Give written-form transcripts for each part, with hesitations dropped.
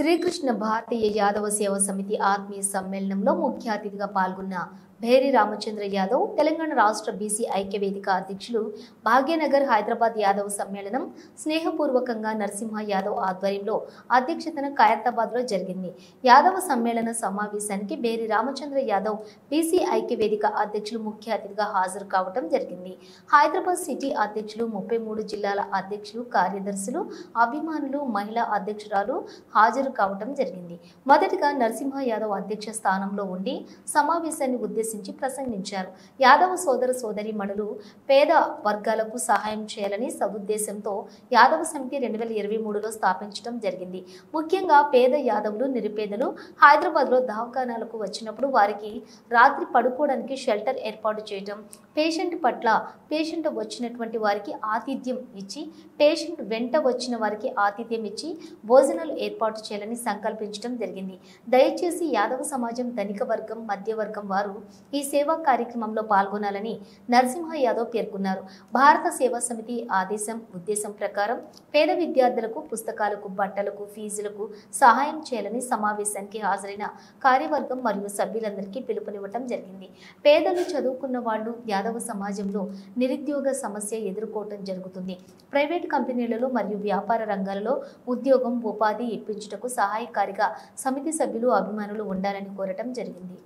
శ్రీకృష్ణ భారతీయ యాదవ సేవా సమితి ఆత్మీయ సమ్మేళనంలో ముఖ్య అతిథిగా పాల్గొన్న భేరి రామచంద్ర యాదవ్ తెలంగాణ రాష్ట్ర బీసీ ఐక్య వేదిక అధ్యక్షులు భాగ్యనగర్ హైదరాబాద్ యాదవ్ సమ్మేళనం స్నేహపూర్వకంగా నరసింహ యాదవ్ ఆధ్వర్యంలో అధ్యక్షతన ఖైరతాబాద్లో జరిగింది. యాదవ సమ్మేళన సమావేశానికి భేరి రామచంద్ర యాదవ్ బీసీ ఐక్య వేదిక అధ్యక్షులు ముఖ్య అతిథిగా హాజరు కావడం జరిగింది. హైదరాబాద్ సిటీ అధ్యక్షులు 33 జిల్లాల అధ్యక్షులు కార్యదర్శులు అభిమానులు మహిళా అధ్యక్షురాలు హాజరు కావడం జరిగింది. మొదటిగా నరసింహ యాదవ్ అధ్యక్ష స్థానంలో ఉండి సమావేశాన్ని ఉద్దేశించి ప్రసంగించారు. యాదవ సోదర సోదరీమణులు పేద వర్గాలకు సహాయం చేయాలని సదుద్దేశంతో యాదవ సమితి 2023లో స్థాపించడం జరిగింది. ముఖ్యంగా పేద యాదవులు నిరుపేదలు హైదరాబాద్లో దవాఖానాలకు వచ్చినప్పుడు వారికి రాత్రి పడుకోవడానికి షెల్టర్ ఏర్పాటు చేయడం, పేషెంట్ వచ్చినటువంటి వారికి ఆతిథ్యం ఇచ్చి, పేషెంట్ వెంట వచ్చిన వారికి ఆతిథ్యం ఇచ్చి భోజనాలు ఏర్పాటు చేయాలని సంకల్పించడం జరిగింది. దయచేసి యాదవ సమాజం ధనిక వర్గం మధ్యవర్గం వారు ఈ సేవా కార్యక్రమంలో పాల్గొనాలని నరసింహ యాదవ్ పేర్కొన్నారు. భారత సేవా సమితి ఉద్దేశం ప్రకారం పేద విద్యార్థులకు పుస్తకాలకు, బట్టలకు, ఫీజులకు సహాయం చేయాలని సమావేశానికి హాజరైన కార్యవర్గం మరియు సభ్యులందరికీ పిలుపునివ్వటం జరిగింది. పేదలు చదువుకున్న వాళ్ళు యాదవ సమాజంలో నిరుద్యోగ సమస్య ఎదుర్కోవటం జరుగుతుంది. ప్రైవేట్ కంపెనీలలో మరియు వ్యాపార రంగాలలో ఉద్యోగం, ఉపాధి ఇప్పించుటకు సహాయకారిగా సమితి సభ్యులు అభిమానులు ఉండాలని కోరటం జరిగింది.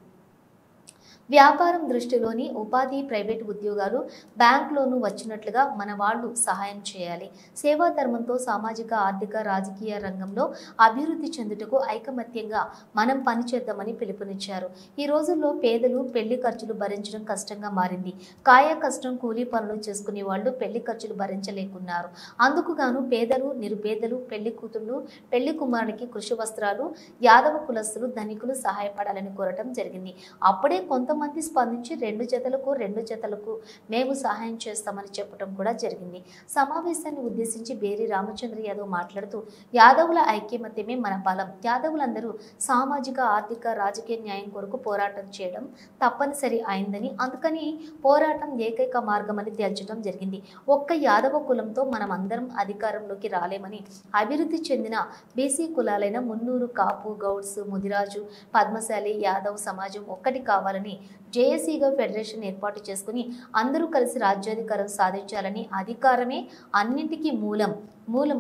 వ్యాపారం దృష్టిలోని ఉపాధి, ప్రైవేటు ఉద్యోగాలు, బ్యాంక్ లోను వచ్చినట్లుగా మన వాళ్ళు సహాయం చేయాలి. సేవా ధర్మంతో సామాజిక, ఆర్థిక, రాజకీయ రంగంలో అభివృద్ధి చెందుటకు ఐకమత్యంగా మనం పనిచేద్దామని పిలుపునిచ్చారు. ఈ రోజుల్లో పేదలు పెళ్లి ఖర్చులు భరించడం కష్టంగా మారింది. కాయ కష్టం కూలీ పనులు చేసుకునే వాళ్ళు పెళ్లి ఖర్చులు భరించలేకున్నారు. అందుకు గాను పేదలు, నిరుపేదలు, పెళ్లి కూతుళ్ళు, పెళ్లి కుమారునికి కృషి వస్త్రాలు యాదవ కులస్తులు, ధనికులు సహాయపడాలని కోరటం జరిగింది. అప్పుడే కొంతమంది స్పందించి 2 జతలకు మేము సహాయం చేస్తామని చెప్పడం కూడా జరిగింది. సమావేశాన్ని ఉద్దేశించి భేరి రామచంద్ర యాదవ్ మాట్లాడుతూ, యాదవుల ఐక్యమత్యమే మన బలం. యాదవులందరూ సామాజిక, ఆర్థిక, రాజకీయ న్యాయం కొరకు పోరాటం చేయడం తప్పనిసరి అయిందని, అందుకని పోరాటం ఏకైక మార్గమని తేల్చడం జరిగింది. ఒక్క యాదవ కులంతో మనం అందరం అధికారంలోకి రాలేమని, అభివృద్ధి చెందిన బీసీ కులాలైన మున్నూరు, కాపు, గౌడ్స్, ముదిరాజు, పద్మశాలి, యాదవ్ సమాజం ఒక్కటి కావాలని జేఏసీగా ఫెడరేషన్ ఏర్పాటు చేసుకుని అందరూ కలిసి రాజ్యాధికారం సాధించాలని, అధికారమే అన్నింటికీ మూలం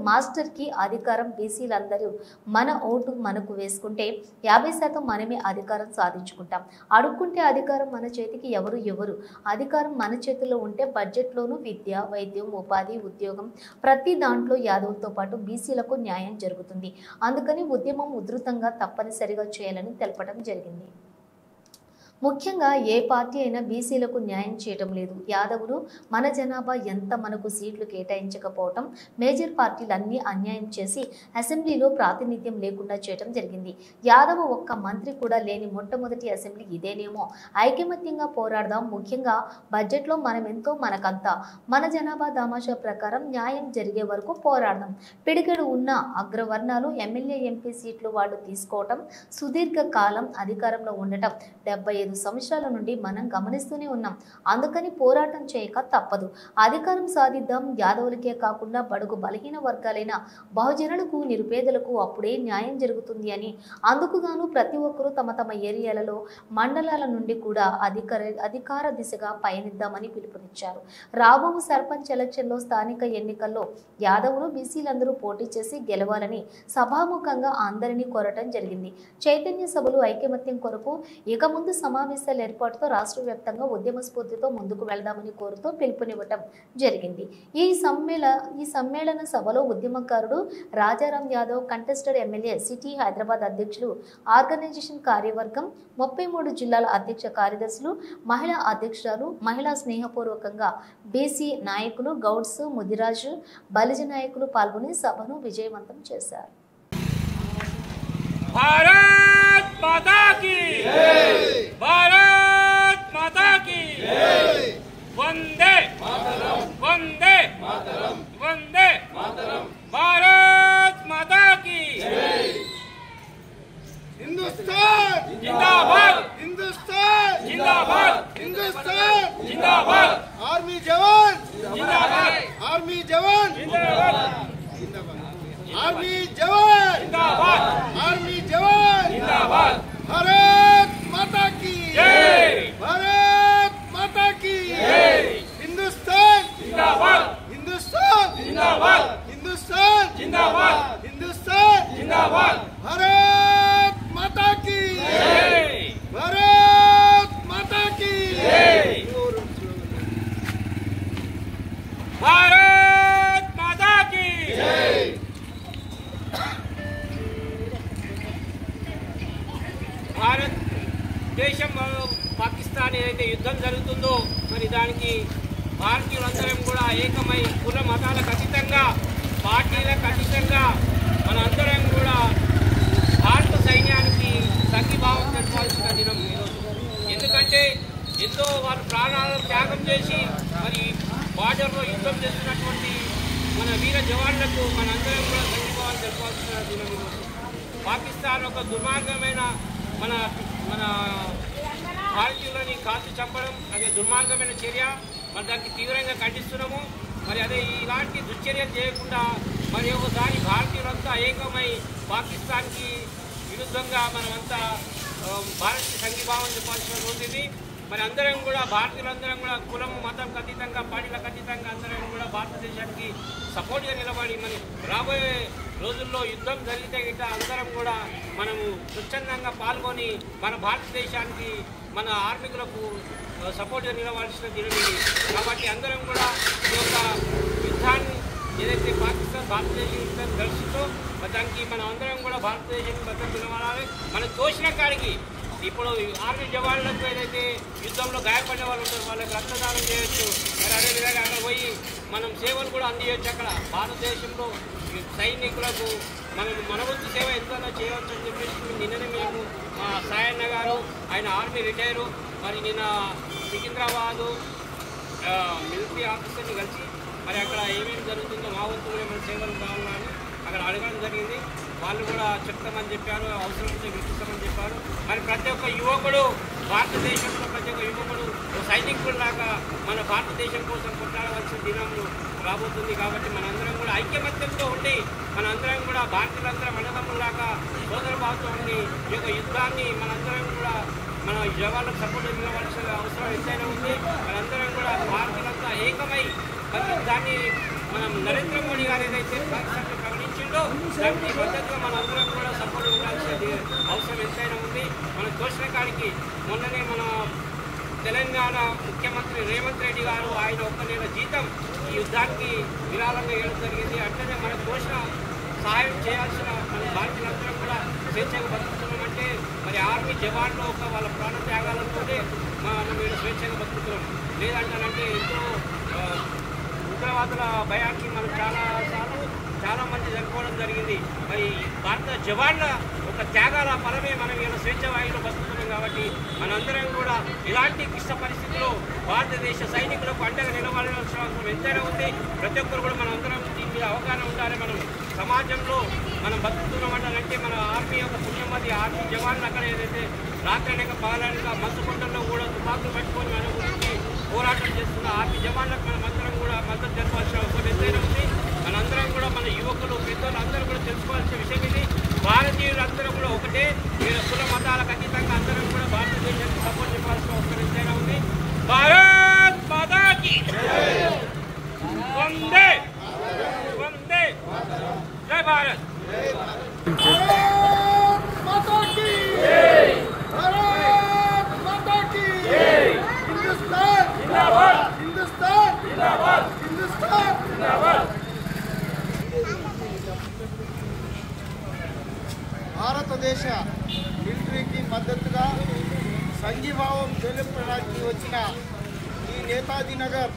మాస్టర్కి అధికారం, బీసీలందరూ మన ఓటు మనకు వేసుకుంటే 50% మనమే అధికారం సాధించుకుంటాం. అడుక్కుంటే అధికారం మన చేతికి ఎవరు అధికారం మన చేతిలో ఉంటే బడ్జెట్లోనూ విద్య, వైద్యం, ఉపాధి, ఉద్యోగం ప్రతి దాంట్లో యాదవులతో పాటు బీసీలకు న్యాయం జరుగుతుంది. అందుకని ఉద్యమం ఉధృతంగా తప్పనిసరిగా చేయాలని తెలపడం జరిగింది. ముఖ్యంగా ఏ పార్టీ అయినా బీసీలకు న్యాయం చేయటం లేదు. యాదవులు మన జనాభా ఎంత, మనకు సీట్లు కేటాయించకపోవటం, మేజర్ పార్టీలు అన్నీ అన్యాయం చేసి అసెంబ్లీలో ప్రాతినిధ్యం లేకుండా చేయటం జరిగింది. యాదవ ఒక్క మంత్రి కూడా లేని మొట్టమొదటి అసెంబ్లీ ఇదేనేమో. ఐకమత్యంగా పోరాడదాం. ముఖ్యంగా బడ్జెట్లో మనమెంతో మనకంతా. మన జనాభా దామాషా ప్రకారం న్యాయం జరిగే వరకు పోరాడదాం. పిడికెడు ఉన్న అగ్రవర్ణాలు ఎమ్మెల్యే, ఎంపీ సీట్లు వాళ్ళు తీసుకోవటం, సుదీర్ఘ కాలం అధికారంలో ఉండటం 75 సంవత్సరాల నుండి మనం గమనిస్తూనే ఉన్నాం. అందుకని పోరాటం చేయక తప్పదు. అధికారం సాధిద్దాం. యాదవులకే కాకుండా బడుగు బలహీన వర్గాలైన బహుజనులకు, నిరుపేదలకు అప్పుడే న్యాయం జరుగుతుంది అని, అందుకుగాను ప్రతి ఒక్కరూ తమ తమ ఏరియాలలో, మండలాల నుండి కూడా అధికార దిశగా పయనిద్దామని పిలుపునిచ్చారు. రాబో సర్పంచ్ ఎలక్షన్లో, స్థానిక ఎన్నికల్లో యాదవులు, బీసీలందరూ పోటీ చేసి గెలవాలని సభాముఖంగా అందరినీ కోరటం జరిగింది. చైతన్య సభలు ఐకమత్యం కొరకు ఇక ముందు సమావేశాల ఏర్పాటుతో రాష్ట్ర వ్యాప్తంగా ఉద్యమ స్ఫూర్తితో ముందుకు వెళ్దామని కోరుతూ పిలుపునివ్వటం జరిగింది. ఈ సమ్మేళన సభలో ఉద్యమకారుడు Rajaram Yadav, contested MLA city Hyderabad అధ్యక్షులు, ఆర్గనైజేషన్ కార్యవర్గం, 33 జిల్లాల అధ్యక్ష కార్యదర్శులు, మహిళా అధ్యక్షురాలు, మహిళా స్నేహపూర్వకంగా బీసీ నాయకులు, గౌడ్స్, ముదిరాజు, బలిజ నాయకులు పాల్గొని సభను విజయవంతం చేశారు. भारत माता की जय, भारत माता की जय, वंदे मातरम, वंदे मातरम, वंदे मातरम, भारत माता की जय। हिंदुस्तान जिंदाबाद, हिंदुस्तान जिंदाबाद, हिंदुस्तान जिंदाबाद, आर्मी जवान जिंदाबाद, आर्मी जवान जिंदाबाद, आर्मी जवान जिंदाबाद, आर्मी जवान जिंदाबाद। भारत माता की जय, भारत माता की जय। हिंदुस्तान जिंदाबाद, हिंदुस्तान जिंदाबाद, हिंदुस्तान जिंदाबाद, हिंदुस्तान जिंदाबाद। भारत माता की जय, भारत माता की जय, भारत माता की जय। భారత్ దేశం పాకిస్తాన్ ఏదైతే యుద్ధం జరుగుతుందో మరి దానికి భారతీయులందరం కూడా ఏకమై కుల మతాలకు అతీతంగా పార్టీలకు అతీతంగా మన అందరం కూడా భారత సైన్యానికి సంఘీభావం తెలపాల్సిన దినం ఈరోజు. ఎందుకంటే ఎంతో వారు ప్రాణాలను త్యాగం చేసి మరి బార్డర్లో యుద్ధం చేస్తున్నటువంటి మన వీర జవాన్లకు మనందరం కూడా సంఘీభావం తెలపాల్సిన దినం ఈరోజు. పాకిస్తాన్ ఒక దుర్మార్గమైన మన మన భారతీయులని కాల్చి చంపడం అదే దుర్మార్గమైన చర్య. మరి దానికి తీవ్రంగా ఖండిస్తున్నాము. మరి అదే ఇలాంటి దుశ్చర్యలు చేయకుండా మరి ఒకసారి భారతీయులంతా ఏకమై పాకిస్తాన్కి విరుద్ధంగా మనమంతా భారత్ సంఘీభావం చెప్పాల్సిన రోజు ఇది. మరి అందరం కూడా భారతీయులందరం కూడా కులం మతం అతీతంగా పార్టీలకు అతీతంగా అందరం కూడా భారతదేశానికి సపోర్ట్గా నిలబడి మరి రాబోయే రోజుల్లో యుద్ధం జరిగితే గిట్ట అందరం కూడా మనము స్వచ్ఛందంగా పాల్గొని మన భారతదేశానికి మన ఆర్మికులకు సపోర్ట్గా నిలవాల్సిన దినం ఇది. కాబట్టి అందరం కూడా ఈ యొక్క యుద్ధాన్ని ఏదైతే పాకిస్తాన్ భారతదేశం యుద్ధం గడిచిందో దానికి మనం అందరం కూడా భారతదేశానికి భద్రత నిలవాలి. మనం తోచిన కాడికి ఇప్పుడు ఆర్మీ జవాన్లకు ఏదైతే యుద్ధంలో గాయపడిన వాళ్ళు ఉంటారు వాళ్ళకి రక్తదానం చేయొచ్చు. మరి అదేవిధంగా అక్కడ పోయి మనం సేవలు కూడా అందించవచ్చు. అక్కడ భారతదేశంలో సైనికులకు మనం మన వంతు సేవ ఎంతైనా చేయవచ్చు అని చెప్పేసి నిన్ననే మేము మా సాయన్న గారు ఆయన ఆర్మీ రిటైరు మరి నిన్న సికింద్రాబాదు మిలిటరీ ఆఫీసర్ని కలిసి మరి అక్కడ ఏమేమి జరుగుతుందో మా వంతు ఏమైనా సేవలు కావాలని అక్కడ అడగడం జరిగింది. వాళ్ళు కూడా చెప్తామని చెప్పారు, అవసరం ఉంటే గుర్తిస్తామని చెప్పారు. మరి ప్రతి ఒక్క యువకుడు భారతదేశంలో ప్రతి ఒక్క యువకుడు సైనికుల్లాగా మన భారతదేశం కోసం కొట్లాడవలసిన దినంలో రాబోతుంది. కాబట్టి మనందరం కూడా ఐక్యమత్యంతో ఉండి మనందరం కూడా భారతీయులందరం అన్నదమ్ములాగా సోదర భావంతో ఉండి ఈ యొక్క యుద్ధాన్ని మనందరం కూడా మన జవాన్లకు సపోర్ట్ నిలవలసిన అవసరం ఎంతైనా ఉంది. మనందరం కూడా భారతీయులంతా ఏకమై దాన్ని మనం నరేంద్ర మోడీ గారు ఏదైతే పాకిస్తాన్ ప్రకటించిందో దానికి మద్దతుగా మనందరం కూడా సపోర్ట్ ఉండాల్సిన అవసరం ఎంతైనా ఉంది. మన తోచిన కాడికి మొన్ననే మన తెలంగాణ ముఖ్యమంత్రి రేవంత్ రెడ్డి గారు ఆయన 1 నెల జీతం ఈ యుద్ధానికి విరాళంగా ఇవ్వడం జరిగింది. అట్లనే మన తోచిన సహాయం చేయాల్సిన మన భారతీయులందరం కూడా స్వేచ్ఛగా బతుకుతున్నామంటే మరి ఆర్మీ జవాన్లో ఒక వాళ్ళ ప్రాణ త్యాగాలతోనే మనం వీళ్ళు స్వేచ్ఛగా బతుకుతున్నాం. లేదంటానంటే ఎంతో ఉగ్రవాదుల భయానికి మనం చాలామంది చనిపోవడం జరిగింది. మరి భారత జవాన్ల ఒక త్యాగాల ఫలమే మనం ఇలా స్వేచ్ఛ వాయువులో బతుకుతున్నాం. కాబట్టి మనందరం కూడా ఇలాంటి క్లిష్ట పరిస్థితుల్లో భారతదేశ సైనికులకు అండగా నిలబడాల్సిన అవసరం ఎంతైనా ఉంది. ప్రతి ఒక్కరు కూడా మనందరం దీని మీద అవగాహన ఉండాలి. మనం సమాజంలో మనం బతుకుతున్నామంటే మన ఆర్మీ యొక్క పుణ్యమది ఆర్మీ జవాన్లు అక్కడ ఏదైతే రాత్రనక పగలనక మత్స్యకుంటల్లో కూడా తుపాకులు పట్టుకొని మన గురించి పోరాటం చేస్తున్న ఆర్మీ జవాన్లకు మనం అందరం కూడా మద్దతు జరపాల్సిన అవసరం ఎంతైనా ఉంది. మనందరం కూడా మన యువకులు పెద్దలు అందరూ కూడా తెలుసుకోవాల్సిన విషయం ఇది. భారతీయులందరూ కూడా ఒకటే కుల మతాలకు అతీతంగా అందరం కూడా భారతదేశానికి సపోర్ట్ ఇవ్వాల్సిన అవసరం ఎంతైనా ఉంది. భారత్ మాతా కీ వందే వందే జై భారత్. माता की जय, भारत माता की जय। हिंदुस्तान जिंदाबाद, हिंदुस्तान जिंदाबाद, हिंदुस्तान जिंदाबाद। భారతదేశ మిలిటరీకి మద్దతుగా సంఘీభావం తెలుపడానికి వచ్చిన ఈ నేతాజీ నగర్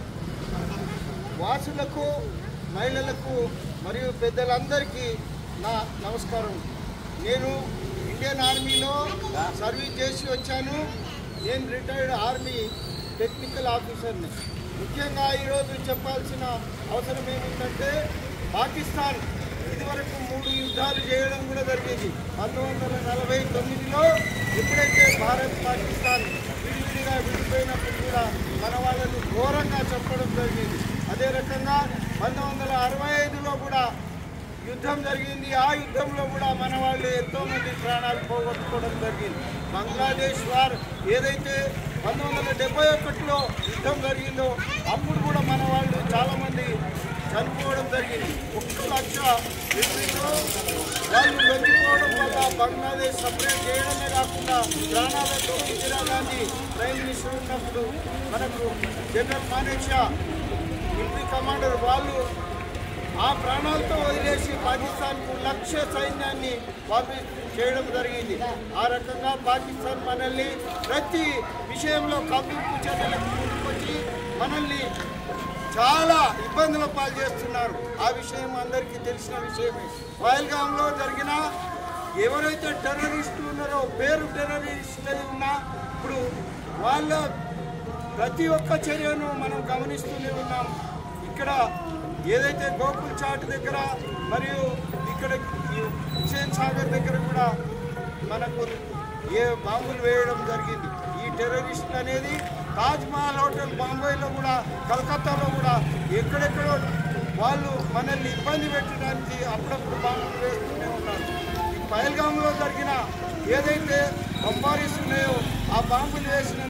వాసులకు మహిళలకు మరియు పెద్దలందరికీ నా నమస్కారం. నేను ఇండియన్ ఆర్మీలో సర్వీస్ చేసి వచ్చాను. నేను రిటైర్డ్ ఆర్మీ టెక్నికల్ ఆఫీసర్ని. ముఖ్యంగా ఈరోజు చెప్పాల్సిన అవసరం ఏమిటంటే పాకిస్తాన్ ఇదివరకు 3 యుద్ధాలు చేయడం కూడా జరిగింది. 1949లో ఎప్పుడైతే భారత్ పాకిస్తాన్ విడివిడిగా విడిపోయినప్పుడు కూడా మన వాళ్ళని ఘోరంగా చెప్పడం జరిగింది. అదే రకంగా 1965లో కూడా యుద్ధం జరిగింది. ఆ యుద్ధంలో కూడా మన వాళ్ళు ఎంతోమంది ప్రాణాలు పోగొట్టుకోవడం జరిగింది. బంగ్లాదేశ్ వార్ ఏదైతే 1971లో యుద్ధం జరిగిందో అప్పుడు కూడా మన వాళ్ళు చాలామంది చనిపోవడం జరిగింది. 1 లక్ష వ్యక్తులతో వాళ్ళు లొంగిపోవడం వల్ల బంగ్లాదేశ్ సపరేట్ చేయడమే కాకుండా ప్రాణాలతో ఇందిరాగాంధీ ప్రైమ్ మినిస్టర్ ఉన్నప్పుడు మనకు జనరల్ మానేక్షా మిలిటరీ కమాండర్ వాళ్ళు ఆ ప్రాణాలతో వదిలేసి పాకిస్తాన్కు లక్ష సైన్యాన్ని పంపి చేయడం జరిగింది. ఆ రకంగా పాకిస్తాన్ మనల్ని ప్రతి విషయంలో కవ్వింపు చర్యలకు ముందుకొచ్చి మనల్ని చాలా ఇబ్బందుల పాలు చేస్తున్నారు. ఆ విషయం అందరికీ తెలిసిన విషయమే. పహల్గామ్లో జరిగిన ఎవరైతే టెర్రరిస్టులు ఉన్నారో పేరు టెర్రరిస్టులు ఉన్నా ఇప్పుడు వాళ్ళ ప్రతి ఒక్క చర్యను మనం గమనిస్తూనే ఉన్నాం. ఇక్కడ ఏదైతే గోకుల్ చాట్ దగ్గర మరియు ఇక్కడ హుసేన్ సాగర్ దగ్గర కూడా మనకు బాంబులు వేయడం జరిగింది. ఈ టెర్రరిస్టులు అనేది తాజ్మహల్ హోటల్ బాంబేలో కూడా కలకత్తాలో కూడా ఎక్కడెక్కడో వాళ్ళు మనల్ని ఇబ్బంది పెట్టడానికి అప్పుడప్పుడు బాంబులు వేస్తూనే ఉన్నారు. ఈ పహల్గామ్లో జరిగిన ఏదైతే బంబారీస్ ఉన్నాయో ఆ బాంబులు వేసిన